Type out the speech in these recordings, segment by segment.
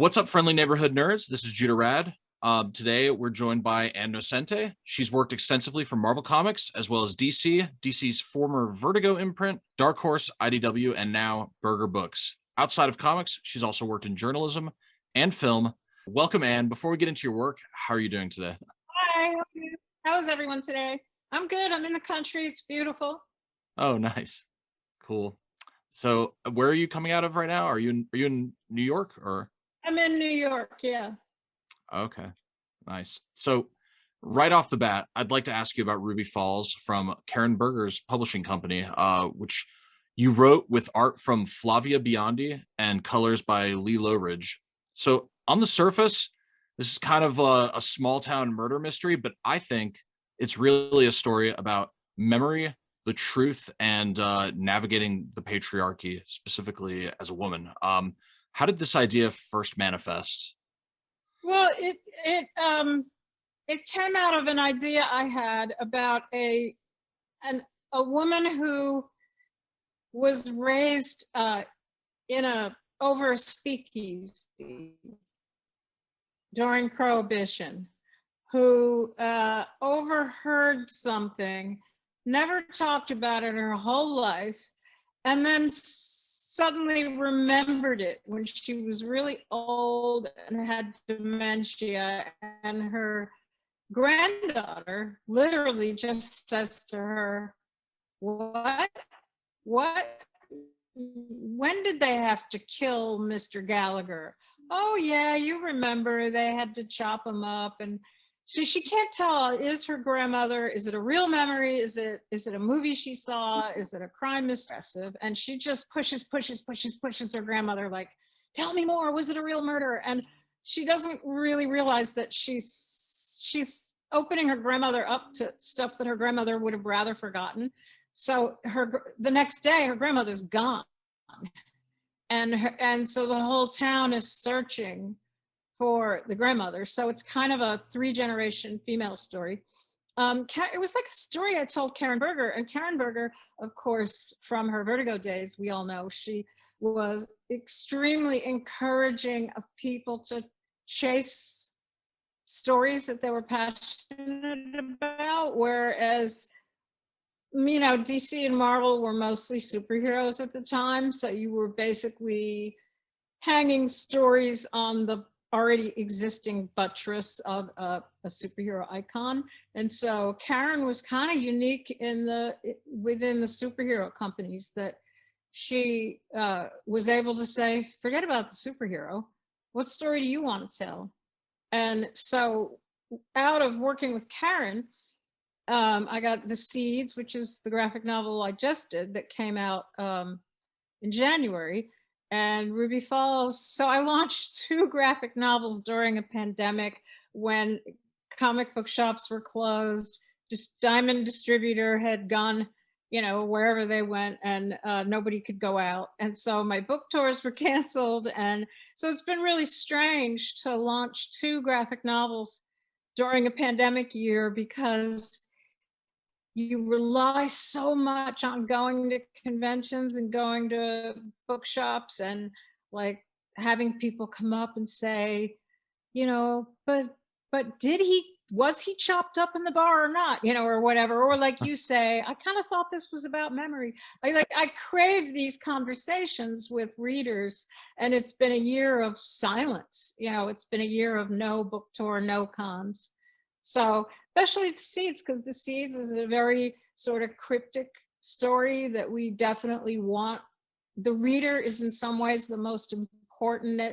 What's up, friendly neighborhood nerds? This is Judah Rad. Today, we're joined by Ann Nocenti. She's worked extensively for Marvel Comics, as well as DC's former Vertigo imprint, Dark Horse, IDW, and now Berger Books. Outside of comics, she's also worked in journalism and film. Welcome, Ann. Before we get into your work, how are you doing today? Hi, how are you? How's everyone today? I'm good. I'm in the country. It's beautiful. Oh, nice. Cool. So, where are you coming out of right now? Are you in New York or? I'm in New York, yeah. Okay, nice. So, right off the bat, I'd like to ask you about Ruby Falls from Karen Berger's publishing company, which you wrote with art from Flavia Biondi and colors by Lee Lowridge. So, on the surface, this is kind of a small town murder mystery, but I think it's really a story about memory, the truth, and navigating the patriarchy, specifically as a woman. How did this idea first manifest? Well, it came out of an idea I had about a woman who was raised in a over a speakeasy during Prohibition, who overheard something, never talked about it her whole life, and then suddenly remembered it when she was really old and had dementia. And her granddaughter literally just says to her, What? What? When did they have to kill Mr. Gallagher? Oh, yeah, you remember they had to chop him up. And so she can't tell, is her grandmother, is it a real memory? Is it a movie she saw? Is it a crime mistress? And she just pushes her grandmother like, tell me more, was it a real murder? And she doesn't really realize that she's opening her grandmother up to stuff that her grandmother would have rather forgotten. So the next day, her grandmother's gone. And so the whole town is searching for the grandmother. So it's kind of a 3-generation female story. It was like a story I told Karen Berger. And Karen Berger, of course, from her Vertigo days, we all know she was extremely encouraging of people to chase stories that they were passionate about, whereas DC and Marvel were mostly superheroes at the time, so you were basically hanging stories on the already existing buttress of a superhero icon. And so Karen was kind of unique within the superhero companies, that she was able to say, forget about the superhero. What story do you want to tell? And so out of working with Karen, I got The Seeds, which is the graphic novel I just did that came out in January, and Ruby Falls. So I launched 2 graphic novels during a pandemic when comic book shops were closed. Just Diamond Distributor had gone, wherever they went, and nobody could go out. And so my book tours were canceled. And so it's been really strange to launch 2 graphic novels during a pandemic year, because you rely so much on going to conventions and going to bookshops and like having people come up and say, but was he chopped up in the bar or not, or whatever, or like you say, I kind of thought this was about memory. I crave these conversations with readers, and it's been a year of silence. It's been a year of no book tour, no cons. So especially The Seeds, because The Seeds is a very sort of cryptic story that we definitely want. The reader is in some ways the most important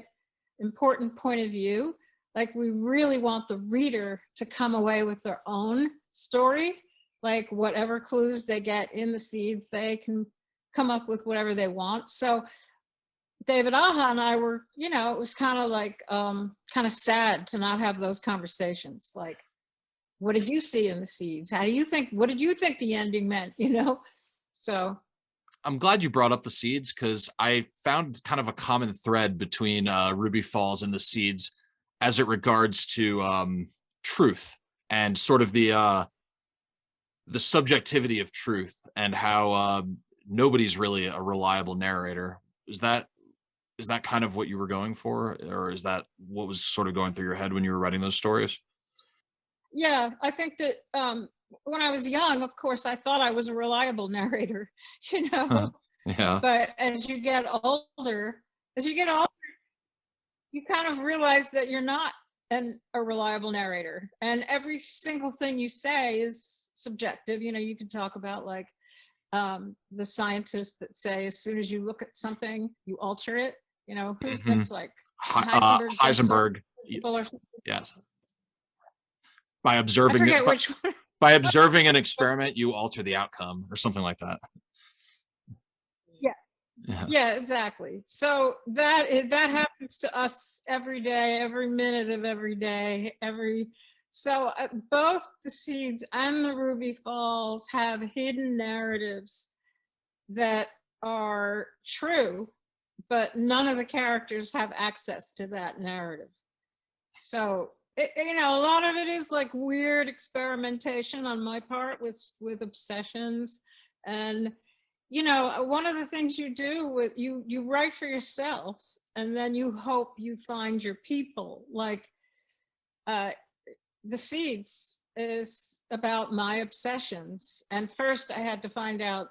point of view. Like, we really want the reader to come away with their own story. Like, whatever clues they get in The Seeds, they can come up with whatever they want. So David Aja and I were, it was kind of like, kind of sad to not have those conversations. Like, what did you see in The Seeds? What did you think the ending meant, So I'm glad you brought up The Seeds, because I found kind of a common thread between Ruby Falls and The Seeds as it regards to truth and sort of the subjectivity of truth, and how nobody's really a reliable narrator. Is that is that kind of what you were going for, or is that what was sort of going through your head when you were writing those stories? Yeah, I think that when I was young, of course, I thought I was a reliable narrator, you know. Yeah. But as you get older, you kind of realize that you're not a reliable narrator, and every single thing you say is subjective. You know, you can talk about like the scientists that say as soon as you look at something, you alter it. You know, who's Hmm. that's like Heisenberg's Heisenberg. principle or something. Yes. By I observing it, forget but which one. by observing an experiment, you alter the outcome, or something like that. Yeah. Yeah. Yeah, exactly. So that happens to us every day, every minute of every day, every so both the Seeds and the Ruby Falls have hidden narratives that are true, but none of the characters have access to that narrative. So you know, a lot of it is like weird experimentation on my part with obsessions. And you know, one of the things you do with you write for yourself, and then you hope you find your people. Like uh the Seeds is about my obsessions, and first I had to find out,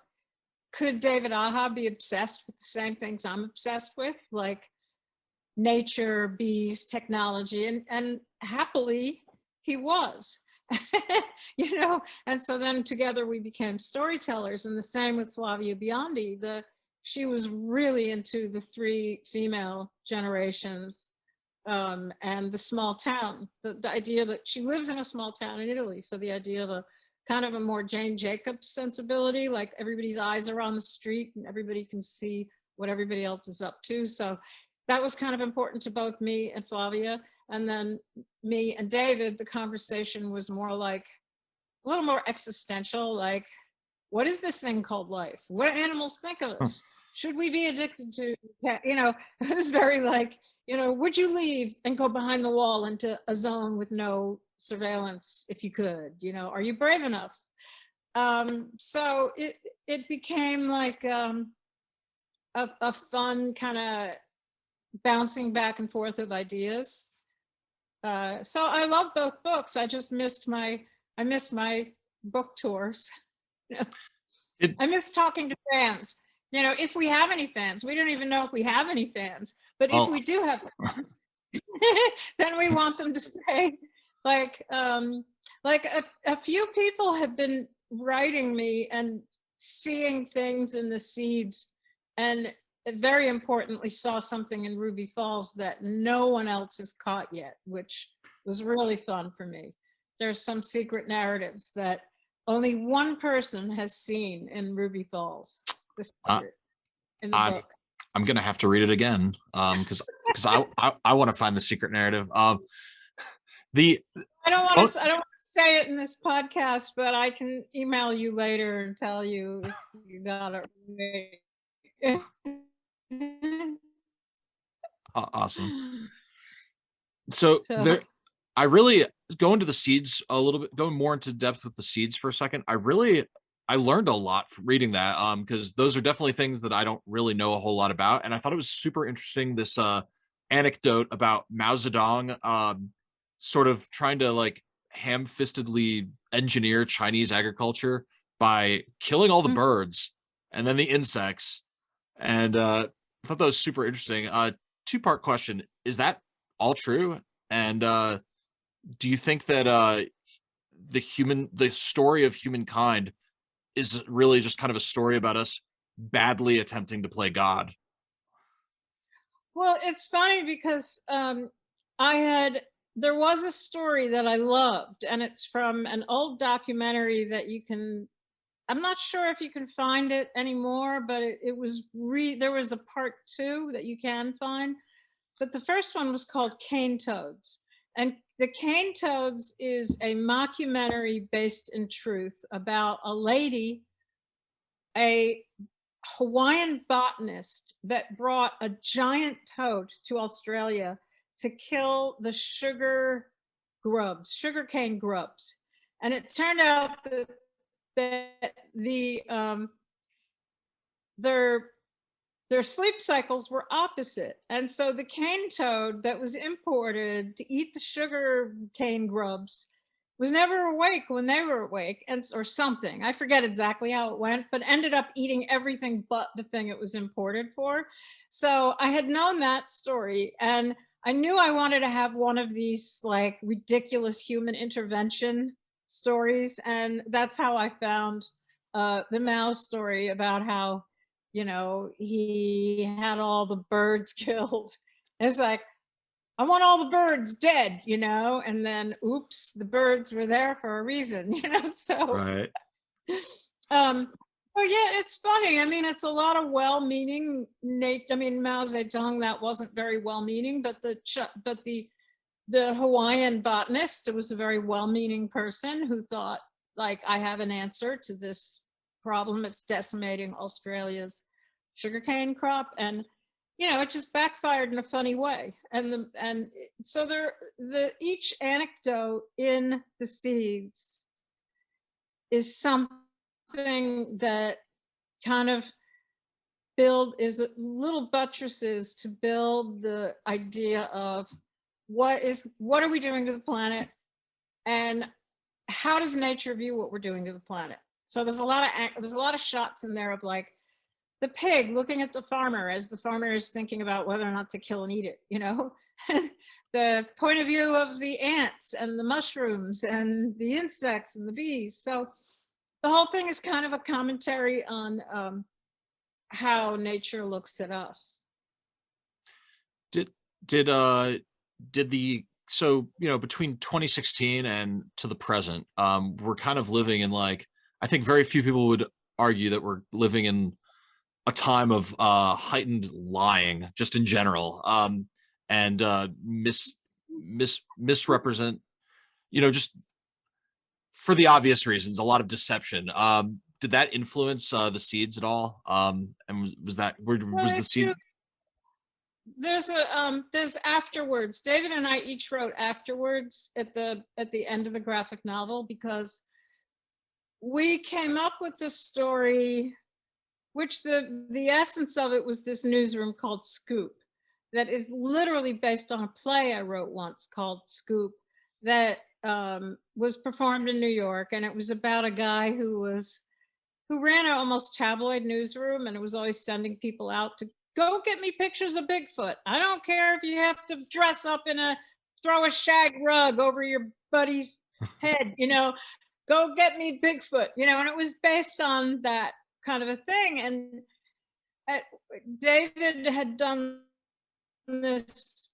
could David Aha be obsessed with the same things I'm obsessed with, like nature, bees, technology, and happily he was. You know, and so then together we became storytellers. And the same with Flavia Biondi. She was really into the three female generations, and the small town, the idea that she lives in a small town in Italy, so the idea of a kind of a more Jane Jacobs sensibility, like everybody's eyes are on the street and everybody can see what everybody else is up to. So that was kind of important to both me and Flavia. And then me and David, the conversation was more like a little more existential, like, what is this thing called life? What do animals think of us? Should we be addicted to, you know, it was very like, you know, would you leave and go behind the wall into a zone with no surveillance if you could? You know, are you brave enough? So it became like a fun kind of bouncing back and forth of ideas. So I love both books. I missed my book tours. It, I miss talking to fans. You know, if we have any fans, we don't even know if we have any fans. But if well, we do have fans, then we want them to say, like, a few people have been writing me and seeing things in the Seeds, and very importantly saw something in Ruby Falls that no one else has caught yet, which was really fun for me. There's some secret narratives that only one person has seen in Ruby Falls, the I, secret in the I'm book. I'm gonna have to read it again, because I want to find the secret narrative. The oh, I don't want to say it in this podcast, but I can email you later and tell you if you got it right. awesome. So So there, I really go into the Seeds a little bit, go more into depth with the Seeds for a second. I learned a lot from reading that, because those are definitely things that I don't really know a whole lot about, and I thought it was super interesting, this anecdote about Mao Zedong, sort of trying to like ham-fistedly engineer Chinese agriculture by killing all the mm, birds and then the insects. And I thought that was super interesting. Two-part question: is that all true? And do you think that the story of humankind is really just kind of a story about us badly attempting to play God? well, it's funny because I had there was a story that I loved, and it's from an old documentary that you can. I'm not sure if you can find it anymore, but there was a part two that you can find. But the first one was called Cane Toads. And the Cane Toads is a mockumentary based in truth about a lady, a Hawaiian botanist that brought a giant toad to Australia to kill the sugarcane grubs. And it turned out that the their their sleep cycles were opposite. And so the cane toad that was imported to eat the sugar cane grubs was never awake when they were awake, and or something. I forget exactly how it went, but ended up eating everything but the thing it was imported for. So I had known that story, and I knew I wanted to have one of these like ridiculous human intervention stories, and that's how I found the mouse story about how, he had all the birds killed. It's like, I want all the birds dead, and then oops, the birds were there for a reason, so Right. um so yeah, it's funny. I mean, it's a lot of well-meaning I mean, Mao Zedong, that wasn't very well-meaning, but the Hawaiian botanist was a very well-meaning person who thought, like, I have an answer to this problem that's decimating Australia's sugarcane crop, and it just backfired in a funny way. So the each anecdote in the seeds is something that kind of is little buttresses to build the idea of what are we doing to the planet, and how does nature view what we're doing to the planet. So there's a lot of shots in there of like the pig looking at the farmer as the farmer is thinking about whether or not to kill and eat it, the point of view of the ants and the mushrooms and the insects and the bees. So the whole thing is kind of a commentary on how nature looks at us. Did did uh did the so between 2016 and to the present, we're kind of living in, like, I think very few people would argue that we're living in a time of heightened lying just in general, and misrepresent, just for the obvious reasons, a lot of deception. Did that influence the seeds at all? And was that Well, was the seed? there's afterwards. David and I each wrote afterwards at the end of the graphic novel, because we came up with this story, which the essence of it was this newsroom called Scoop, that is literally based on a play I wrote once called Scoop, that was performed in New York, and it was about a guy who ran an almost tabloid newsroom, and it was always sending people out to go get me pictures of Bigfoot. I don't care if you have to dress up throw a shag rug over your buddy's head, go get me Bigfoot, and it was based on that kind of a thing. And uh, David had done this.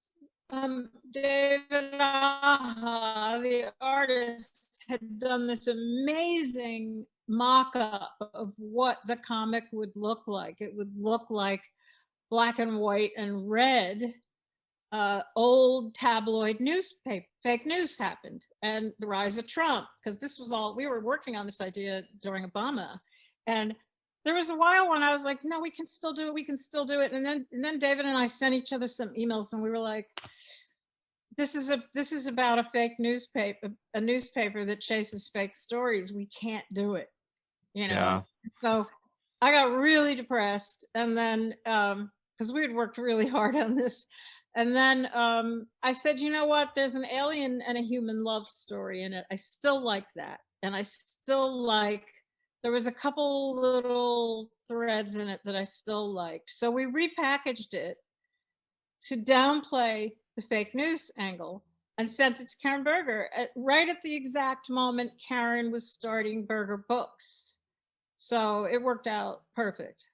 David Aha, the artist, had done this amazing mock-up of what the comic would look like. It would look like black and white and red old tabloid newspaper fake news happened, and the rise of Trump, because this was all we were working on this idea during Obama. And there was a while when I was like, no, we can still do it, and then David and I sent each other some emails, and we were like, this is about a fake newspaper, a newspaper that chases fake stories. We can't do it, Yeah. so I got really depressed, and then because we had worked really hard on this, and then I said, you know what? There's an alien and a human love story in it. I still like that, and I still like. There was a couple little threads in it that I still liked, so we repackaged it to downplay the fake news angle and sent it to Karen Berger right at the exact moment Karen was starting Berger Books. So it worked out perfect.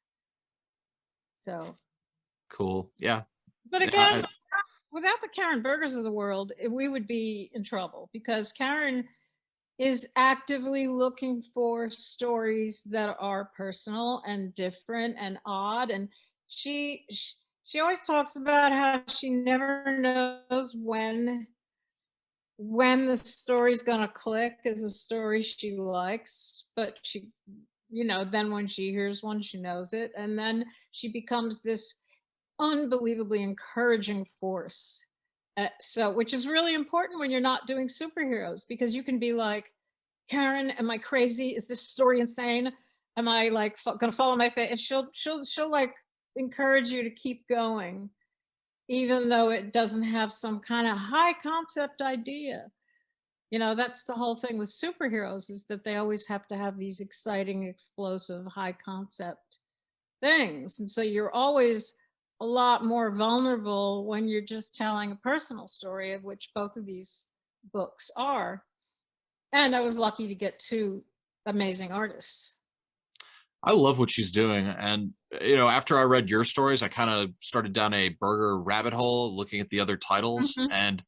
So Cool. Yeah. but Yeah. again, without the Karen Bergers of the world, we would be in trouble, because Karen is actively looking for stories that are personal and different and odd, and she always talks about how she never knows when the story's going to click as a story she likes, but then when she hears one, she knows it, and then she becomes this unbelievably encouraging force. So, which is really important when you're not doing superheroes, because you can be like, Karen, am I crazy? Is this story insane? Am I like going to follow my fate? And she'll like encourage you to keep going, even though it doesn't have some kind of high concept idea. That's the whole thing with superheroes, is that they always have to have these exciting, explosive, high concept things. And so you're always a lot more vulnerable when you're just telling a personal story, of which both of these books are. And I was lucky to get two amazing artists. I love what she's doing. And, after I read your stories, I kind of started down a Burger rabbit hole looking at the other titles. Mhm. And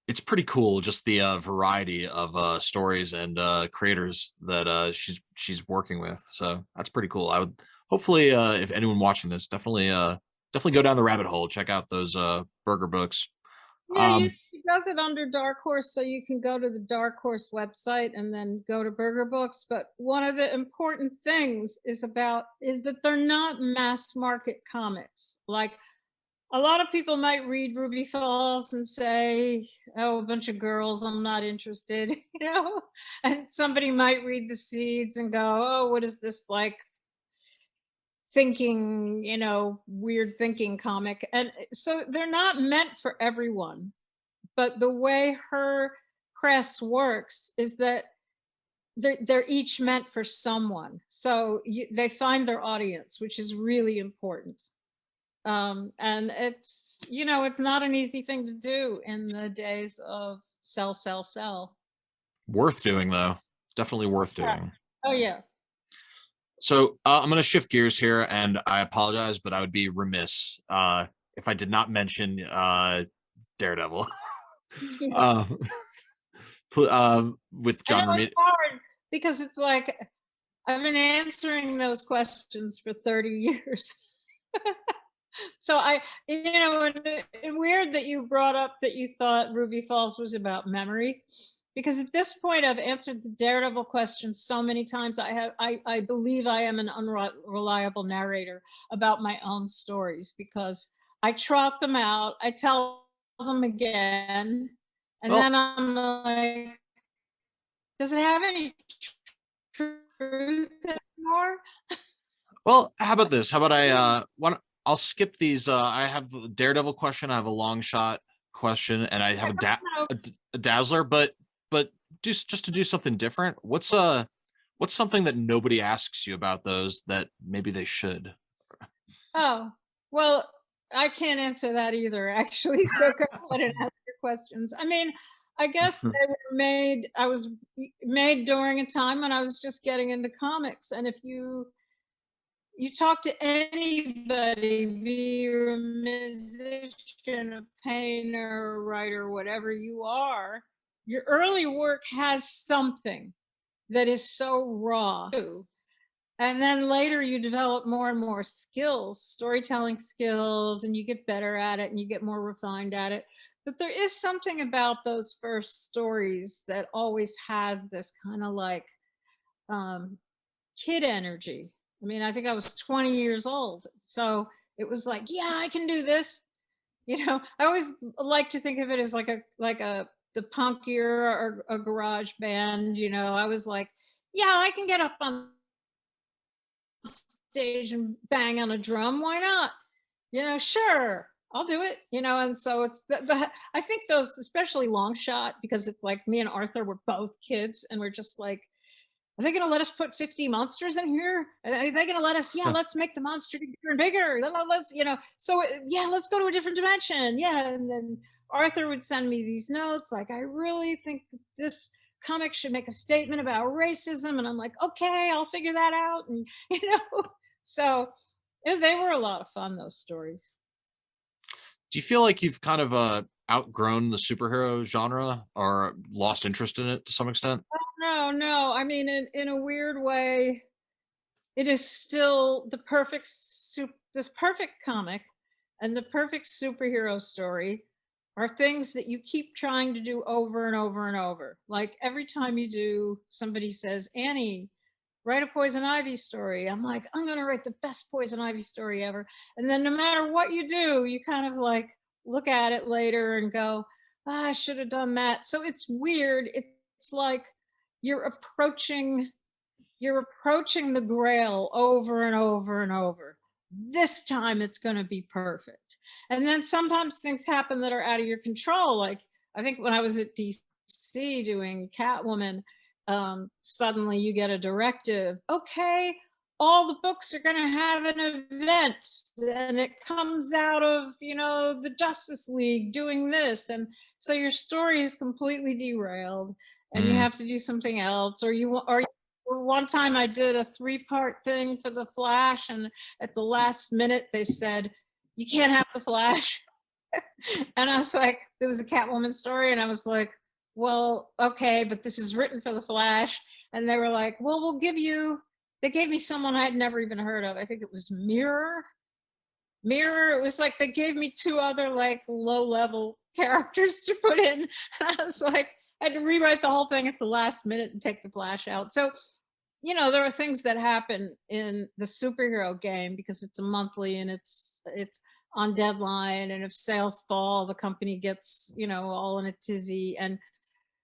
it's pretty cool, just the variety of stories and creators that she's working with. So that's pretty cool. I would hopefully, if anyone watching this, definitely go down the rabbit hole, check out those Burger books. Yeah, Um, she does it under Dark Horse, so you can go to the Dark Horse website and then go to Berger Books. But one of the important things is that they're not mass market comics. Like, a lot of people might read Ruby Falls and say, "Oh, a bunch of girls, I'm not interested," And somebody might read The Seeds and go, "Oh, what is this, like, thinking, weird thinking comic?" And so they're not meant for everyone. But the way her press works is that they're each meant for someone. So they find their audience, which is really important. And it's not an easy thing to do in the days of sell, sell, sell. Worth doing though, definitely worth Yeah. doing. Oh yeah. So I'm going to shift gears here, and I apologize, but I would be remiss if I did not mention Daredevil. Yeah. uh, with I know John it's Romita. hard because it's like I've been answering those questions for 30 years. So and weird that you brought up that you thought Ruby Falls was about memory, because at this point I've answered the Daredevil question so many times. I believe I am an unreliable narrator about my own stories, because I trot them out, I tell them again, and Well, then I'm like, does it have any truth anymore? well, how about this? How about I'll skip these. I have a Daredevil question. I have a long shot question, and I have No. a dazzler. But just to do something different. What's something that nobody asks you about those that maybe they should? Oh, well, I can't answer that either, actually. So go ahead and ask your questions. I mean, I guess they were made, I was made during a time when I was just getting into comics. And if you talk to anybody, be you a musician, a painter, a writer, whatever you are, your early work has something that is so raw. And then later you develop more and more skills, storytelling skills, and you get better at it and you get more refined at it. But there is something about those first stories that always has this kind of like um, kid energy. I mean, I think I was 20 years old. So it was like, yeah, I can do this. I always like to think of it as like a the punkier or a garage band. I was like, yeah, I can get up on stage and bang on a drum. Why not? Sure, I'll do it. And so it's I think those, especially Long Shot, because it's like me and Arthur were both kids and we're just like, are they going to let us put 50 monsters in here? Are they going to let us? Yeah, let's make the monster bigger and bigger. Let's, so yeah, let's go to a different dimension. Yeah. And then Arthur would send me these notes like, I really think that this comic should make a statement about racism. And I'm like, okay, I'll figure that out. And, so they were a lot of fun, those stories. Do you feel like you've kind of outgrown the superhero genre or lost interest in it to some extent? No, no. I mean, in a weird way, it is still this perfect comic and the perfect superhero story are things that you keep trying to do over and over and over. Like every time you do, somebody says, Annie, write a Poison Ivy story. I'm like, I'm going to write the best Poison Ivy story ever. And then no matter what you do, you kind of like look at it later and go, I should have done that. So it's weird. It's like you're approaching you're approaching the grail over and over and over. this time it's going to be perfect. And then sometimes things happen that are out of your control. Like I think when I was at DC doing Catwoman, suddenly you get a directive. Okay, all the books are going to have an event, and it comes out of the Justice League doing this, and so your story is completely derailed, and you Mm. have to do something else, or one time I did a 3-part thing for the Flash, and at the last minute they said, "You can't have the Flash." And I was like, it was a Catwoman story, and I was like, well, okay, but this is written for the Flash. And they were like, well, they gave me someone I had never even heard of. I think it was Mirror. It was like they gave me 2 other like low level characters to put in. And I was like, I had to rewrite the whole thing at the last minute and take the Flash out. So, there are things that happen in the superhero game because it's a monthly and it's on deadline, and if sales fall, the company gets, all in a tizzy. And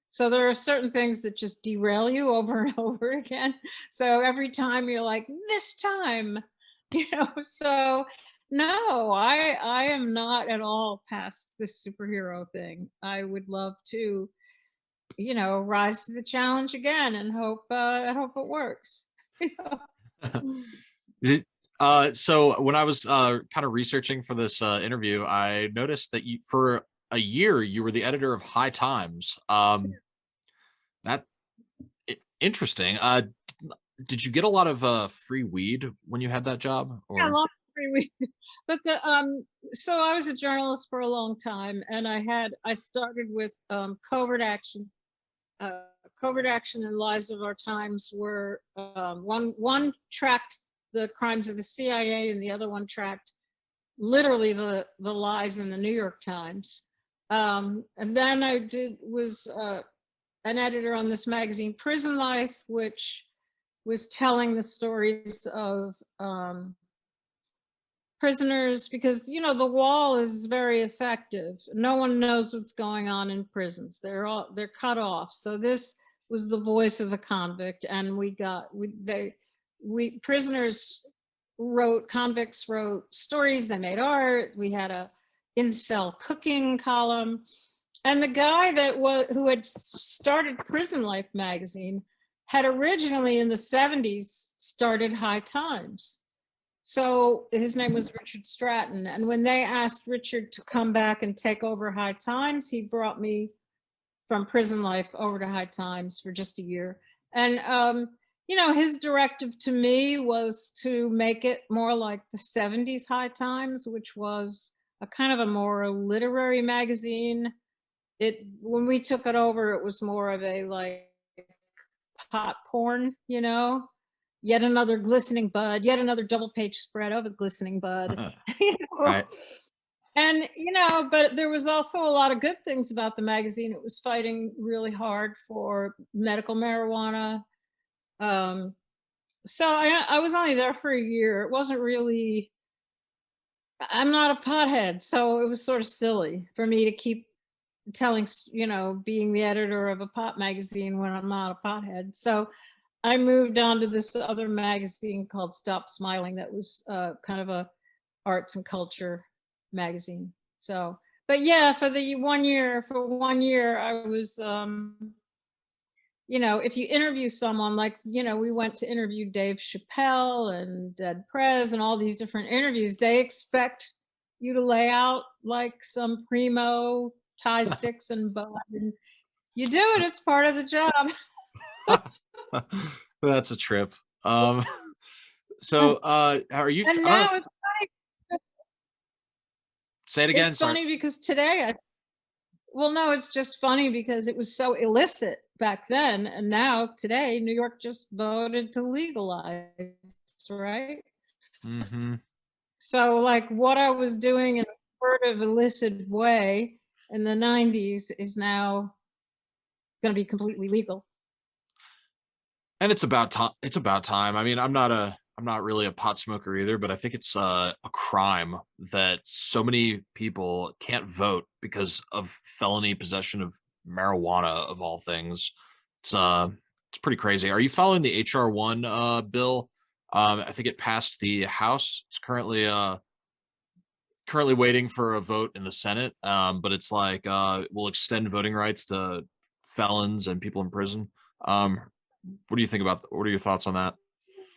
so there are certain things that just derail you over and over again. So every time you're like, this time, so no, I am not at all past this superhero thing. I would love to, rise to the challenge again and I hope it works. You know? Did- so when I was kind of researching for this interview, I noticed that for a year you were the editor of High Times. That interesting. Did you get a lot of free weed when you had that job, Yeah, or? long free week. But so I was a journalist for a long time, and I started with covert action. Covert action and Lies of Our Times were one tracked the crimes of the CIA, and the other one tracked literally the lies in the New York Times. And then I was an editor on this magazine, Prison Life, which was telling the stories of prisoners, because the wall is very effective. No one knows what's going on in prisons. They're cut off. So this was the voice of the convict, and convicts wrote stories, they made art. We had a incel cooking column. And the guy who had started Prison Life magazine had originally in the 70s started High Times. So his name was Richard Stratton. And when they asked Richard to come back and take over High Times, he brought me from Prison Life over to High Times for just a year. And, his directive to me was to make it more like the 70s High Times, which was a kind of a more literary magazine. When we took it over, it was more of a like pot porn, yet another glistening bud, yet another double page spread of a glistening bud. you know? Right. And but there was also a lot of good things about the magazine. It was fighting really hard for medical marijuana. So I was only there for a year. It wasn't really, I'm not a pothead, so it was sort of silly for me to keep telling, being the editor of a pot magazine when I'm not a pothead. So I moved on to this other magazine called Stop Smiling that was kind of a arts and culture magazine. So, but yeah, for 1 year, I was, if you interview someone, like, we went to interview Dave Chappelle and Dead Prez and all these different interviews, they expect you to lay out like some primo tie sticks and bud, and you do it. It's part of the job. That's a trip. Um, so are you? And I don't know. now Say it again. it's Sorry. funny because today well, no, it's just funny because it was so illicit back then, and now today New York just voted to legalize, right? Hmm. So like what I was doing in a sort of illicit way in the 90s is now going to be completely legal. And it's about time. It's about time. I mean, I'm not really a pot smoker either, but I think it's a crime that so many people can't vote because of felony possession of marijuana of all things. It's uh it's pretty crazy. Are you following the HR1 bill I think it passed the House. It's currently waiting for a vote in the Senate. But it's like will extend voting rights to felons and people in prison. Um, what do you think about? What are your thoughts on that?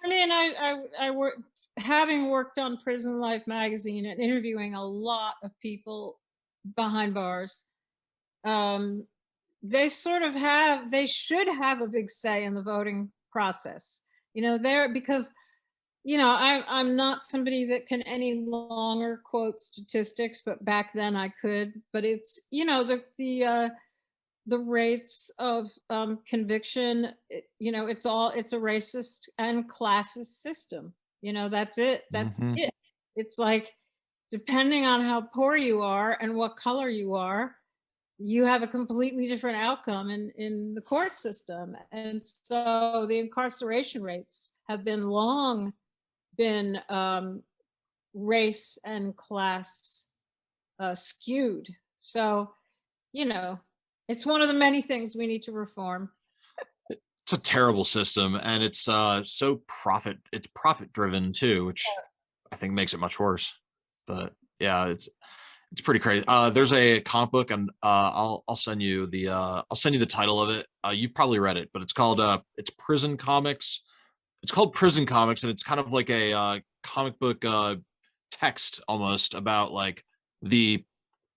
I mean, I work, having worked on Prison Life magazine and interviewing a lot of people behind bars. Um, they sort of have, they should have a big say in the voting process. There because I'm not somebody that can any longer quote statistics, but back then I could. But it's the rates of conviction. It's a racist and classist system. That's it. That's Hmm. it. It's like depending on how poor you are and what color you are, you have a completely different outcome in the court system. And so the incarceration rates have been long been race and class skewed. So, you know, it's one of the many things we need to reform. It's a terrible system, and it's it's profit driven too, which I think makes it much worse. But yeah, it's pretty crazy. There's a comic book, and I'll send you the I'll send you the title of it. You've probably read it, but it's Prison Comics. It's called Prison Comics, and it's kind of like a comic book text almost about like the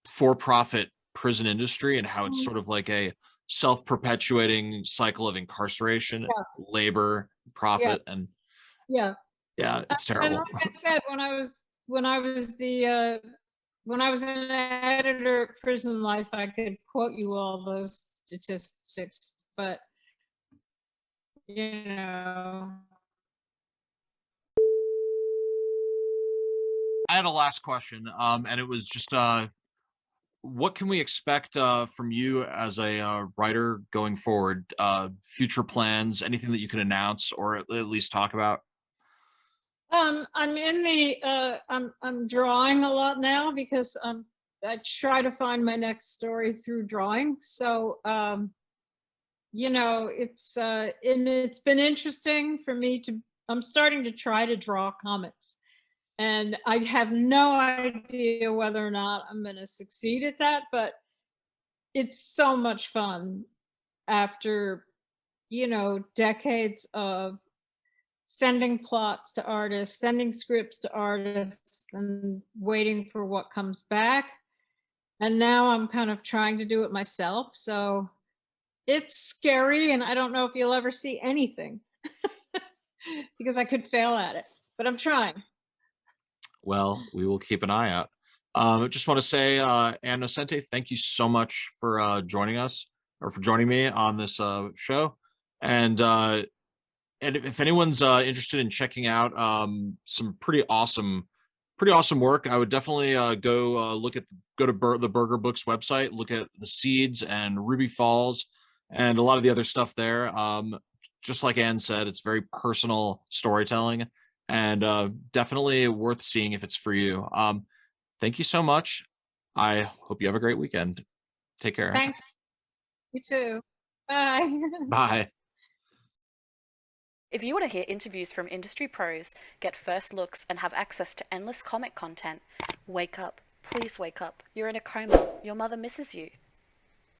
for-profit prison industry and how it's Mm. sort of like a self-perpetuating cycle of incarceration, Yeah, labor, yeah, profit, and yeah. yeah, it's And terrible. like I said, when I was an editor at Prison Life, I could quote you all those statistics, but you know, I had a last question, and it was just what can we expect from you as a writer going forward? Future plans, anything that you can announce or at least talk about? I'm drawing a lot now because I try to find my next story through drawing. So it's been interesting for me to. I'm starting to try to draw comics, and I have no idea whether or not I'm going to succeed at that. But it's so much fun after decades of sending plots to artists, sending scripts to artists, and waiting for what comes back. And now I'm kind of trying to do it myself. So it's scary, and I don't know if you'll ever see anything because I could fail at it, but I'm trying. Well, we will keep an eye out. I just want to say, Ann Nocenti, thank you so much for joining us or for joining me on this show. And if anyone's interested in checking out some pretty awesome work, I would definitely go go to the Berger Books website, look at the Seeds and Ruby Falls, and a lot of the other stuff there. Just like Anne said, it's very personal storytelling, and definitely worth seeing if it's for you. Thank you so much. I hope you have a great weekend. Take care. Thank you too. Bye. Bye. If you want to hear interviews from industry pros, get first looks, and have access to endless comic content, wake up. Please wake up. You're in a coma. Your mother misses you.